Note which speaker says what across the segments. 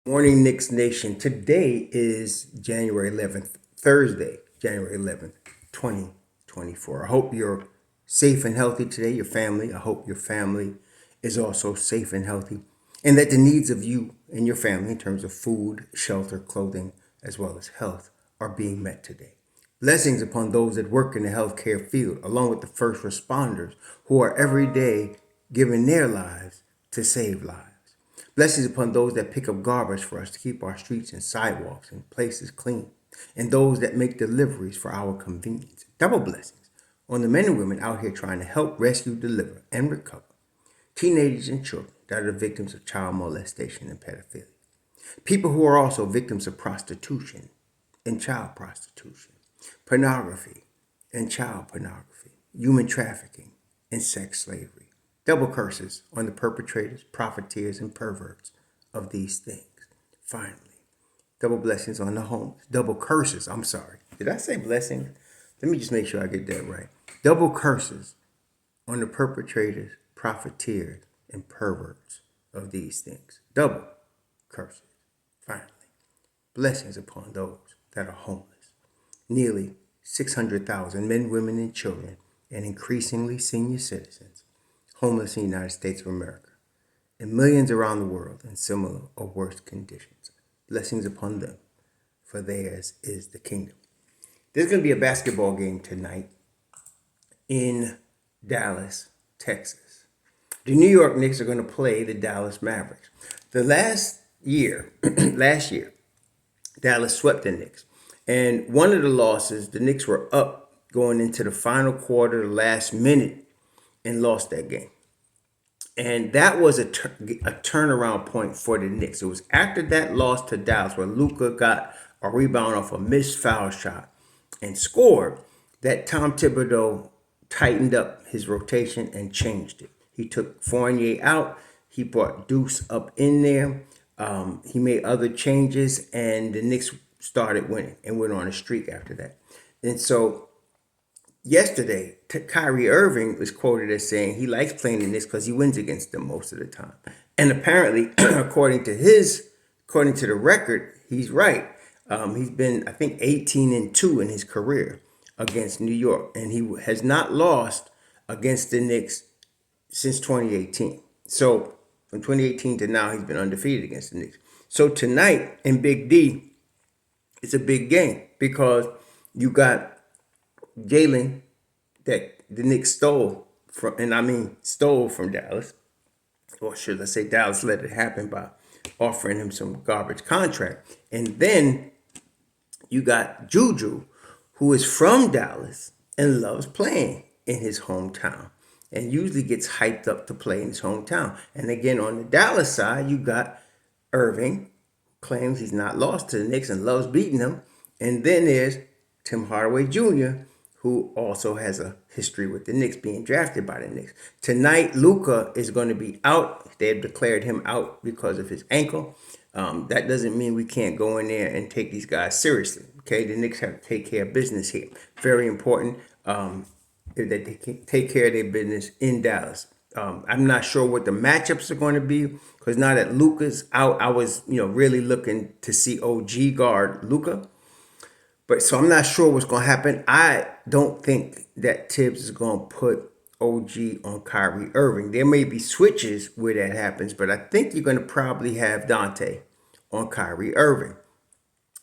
Speaker 1: Morning, Knicks Nation. Today is January 11th, Thursday, January 11th, 2024. I hope you're safe and healthy today, your family. I hope your family is also safe and healthy, and that the needs of you and your family in terms of food, shelter, clothing, as well as health are being met today. Blessings upon those that work in the healthcare field, along with the first responders who are every day giving their lives to save lives. Blessings upon those that pick up garbage for us to keep our streets and sidewalks and places clean, and those that make deliveries for our convenience. Double blessings on the men and women out here trying to help rescue, deliver, and recover teenagers and children that are the victims of child molestation and pedophilia. People who are also victims of prostitution and child prostitution, pornography and child pornography, human trafficking and sex slavery. Double curses on the perpetrators, profiteers, and perverts of these things. Finally, double blessings on the homeless. Double curses, I'm sorry. Did I say blessings? Let me just make sure I get that right. Double curses on the perpetrators, profiteers, and perverts of these things. Double curses. Finally, blessings upon those that are homeless. Nearly 600,000 men, women, and children, and increasingly senior citizens, homeless in the United States of America, and millions around the world in similar or worse conditions. Blessings upon them, for theirs is the kingdom. There's going to be a basketball game tonight in Dallas, Texas. The New York Knicks are going to play the Dallas Mavericks. The last year, Dallas swept the Knicks. And one of the losses, the Knicks were up going into the final quarter, the last minute, and lost that game. And that was a turnaround point for the Knicks. It was after that loss to Dallas where Luka got a rebound off a missed foul shot and scored that Tom Thibodeau tightened up his rotation and changed it. He took Fournier out. He brought Deuce up in there. He made other changes, and the Knicks started winning and went on a streak after that. And so yesterday, Kyrie Irving was quoted as saying he likes playing the Knicks because he wins against them most of the time. And apparently, according to the record, he's right. He's been, I think, 18-2 in his career against New York, and he has not lost against the Knicks since 2018. So from 2018 to now, he's been undefeated against the Knicks. So tonight in Big D, it's a big game because you got Jalen that the Knicks stole from Dallas, or should I say Dallas let it happen by offering him some garbage contract. And then you got Juju, who is from Dallas and loves playing in his hometown and usually gets hyped up to play in his hometown. And again, on the Dallas side, you got Irving, claims he's not lost to the Knicks and loves beating them. And then there's Tim Hardaway Jr., who also has a history with the Knicks, being drafted by the Knicks. Tonight, Luka is going to be out. They have declared him out because of his ankle. That doesn't mean we can't go in there and take these guys seriously. Okay, the Knicks have to take care of business here. Very important that they can take care of their business in Dallas. I'm not sure what the matchups are going to be because now that Luka's out, I was really looking to see OG guard Luka. But so I'm not sure what's going to happen. I don't think that Thibs is going to put OG on Kyrie Irving. There may be switches where that happens, but I think you're going to probably have Dante on Kyrie Irving.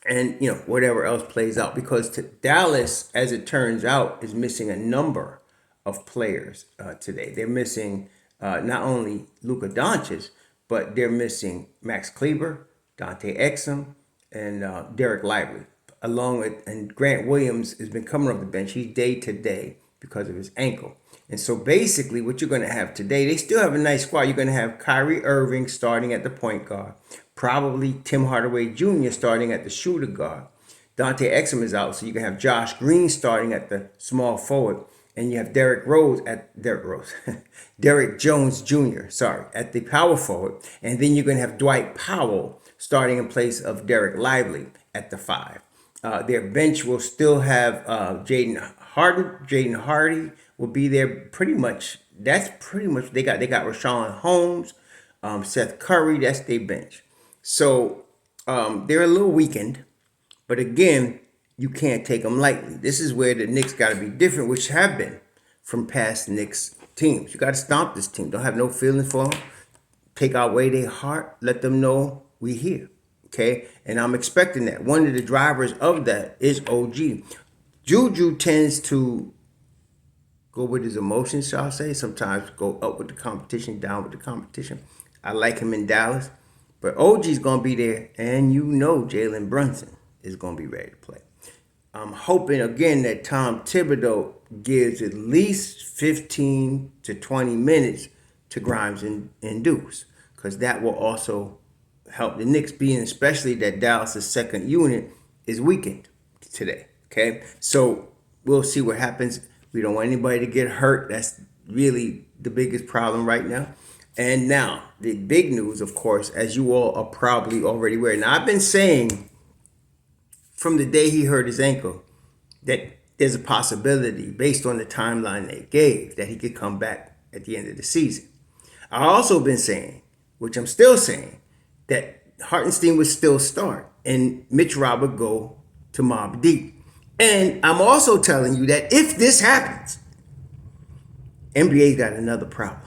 Speaker 1: And, whatever else plays out. Because Dallas, as it turns out, is missing a number of players today. They're missing not only Luka Doncic, but they're missing Max Kleber, Dante Exum, and Derek Lively, along with, and Grant Williams has been coming off the bench. He's day to day because of his ankle. And so basically what you're going to have today, they still have a nice squad. You're going to have Kyrie Irving starting at the point guard, probably Tim Hardaway Jr. starting at the shooter guard. Dante Exum is out, so you can have Josh Green starting at the small forward, and you have Derek Jones Jr. at the power forward, and then you're going to have Dwight Powell starting in place of Derek Lively at the 5. Their bench will still have Jaden Hardy will be there pretty much. That's pretty much they got Rashawn Holmes, Seth Curry. That's their bench. So They're a little weakened, but again, you can't take them lightly. This is where the Knicks got to be different, which have been from past Knicks teams. You got to stomp this team. Don't have no feelings for them. Take away their heart. Let them know we here. Okay? And I'm expecting that. One of the drivers of that is OG. Juju tends to go with his emotions, shall I say. Sometimes go up with the competition, down with the competition. I like him in Dallas. But OG's going to be there. And you know Jalen Brunson is going to be ready to play. I'm hoping, again, that Tom Thibodeau gives at least 15 to 20 minutes to Grimes and Deuce. Because that will also help the Knicks, being especially that Dallas' second unit is weakened today. Okay? So we'll see what happens. We don't want anybody to get hurt. That's really the biggest problem right now. And now, the big news, of course, as you all are probably already aware. Now, I've been saying from the day he hurt his ankle that there's a possibility, based on the timeline they gave, that he could come back at the end of the season. I've also been saying, which I'm still saying, that Hartenstein would still start and Mitchrob would go to Mobb Deep. And I'm also telling you that if this happens, NBA's got another problem,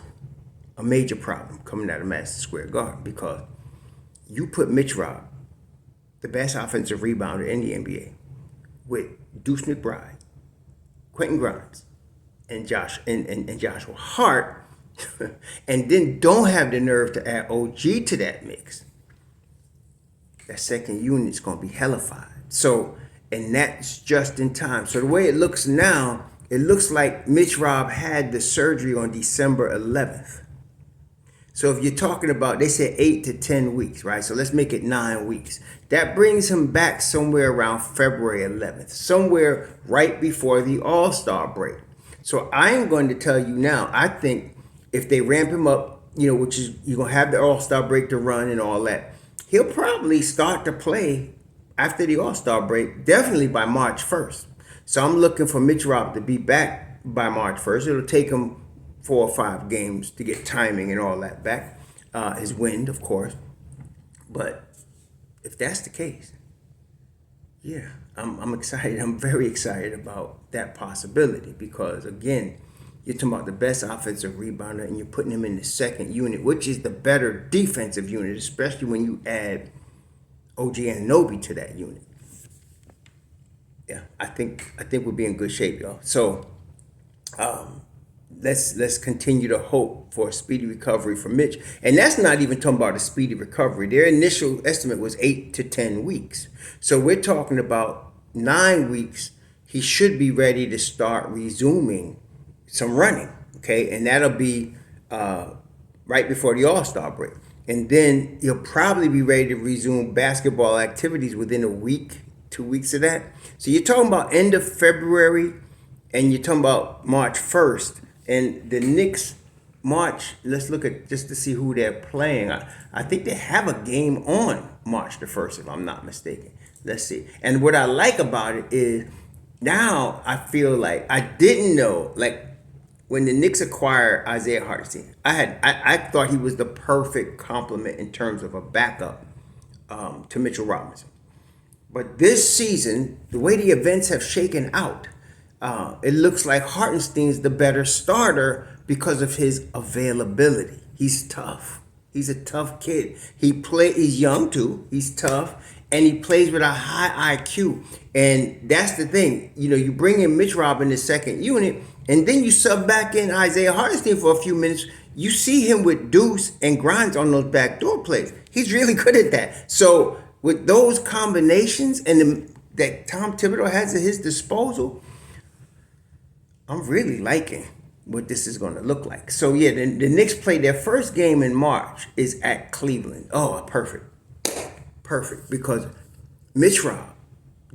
Speaker 1: a major problem coming out of Madison Square Garden, because you put Mitchrob, the best offensive rebounder in the NBA, with Deuce McBride, Quentin Grimes, and Joshua Hart, and then don't have the nerve to add OG to that mix, that second unit's going to be hellified. So, and that's just in time. So the way it looks now, it looks like Mitchrob had the surgery on December 11th. So if you're talking about, they said 8 to 10 weeks, right? So let's make it 9 weeks. That brings him back somewhere around February 11th, somewhere right before the All-Star break. So I am going to tell you now, I think if they ramp him up, which is, you're going to have the All-Star break to run and all that, he'll probably start to play after the All-Star break, definitely by March 1st. So I'm looking for Mitchrob to be back by March 1st. It'll take him 4 or 5 games to get timing and all that back. His wind, of course. But if that's the case, yeah, I'm excited. I'm very excited about that possibility, because, again, you're talking about the best offensive rebounder and you're putting him in the second unit, which is the better defensive unit, especially when you add OG Anunoby to that unit. Yeah, I think we'll be in good shape, y'all. So let's continue to hope for a speedy recovery for Mitch. And that's not even talking about a speedy recovery. Their initial estimate was 8 to 10 weeks. So we're talking about 9 weeks. He should be ready to start resuming some running, okay? And that'll be right before the All-Star break. And then he'll probably be ready to resume basketball activities within a week, 2 weeks of that. So you're talking about end of February, and you're talking about March 1st. And the Knicks, March, let's look at just to see who they're playing. I think they have a game on March the 1st, if I'm not mistaken. Let's see. And what I like about it is now I feel like I didn't know, like, when the Knicks acquired Isaiah Hartenstein, I thought he was the perfect complement in terms of a backup to Mitchell Robinson. But this season, the way the events have shaken out, it looks like Hartenstein's the better starter because of his availability. He's tough. He's a tough kid. He's young too. He's tough. And he plays with a high IQ. And that's the thing. You bring in Mitch Rob in the second unit, and then you sub back in Isaiah Hartenstein for a few minutes. You see him with Deuce and Grimes on those backdoor plays. He's really good at that. So with those combinations and that Tom Thibodeau has at his disposal, I'm really liking what this is going to look like. So yeah, the Knicks play their first game in March is at Cleveland. Oh, perfect. Because Mitch Rob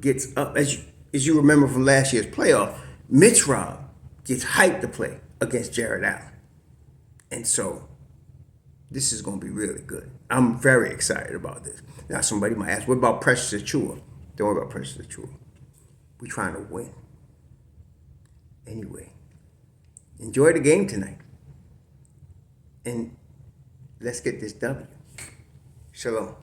Speaker 1: gets up, as you remember from last year's playoff, Mitch Rob gets hyped to play against Jared Allen. And so this is going to be really good. I'm very excited about this. Now somebody might ask, what about Precious Achiuwa? Don't worry about Precious Achiuwa. We're trying to win. Anyway, enjoy the game tonight. And let's get this W. Shalom.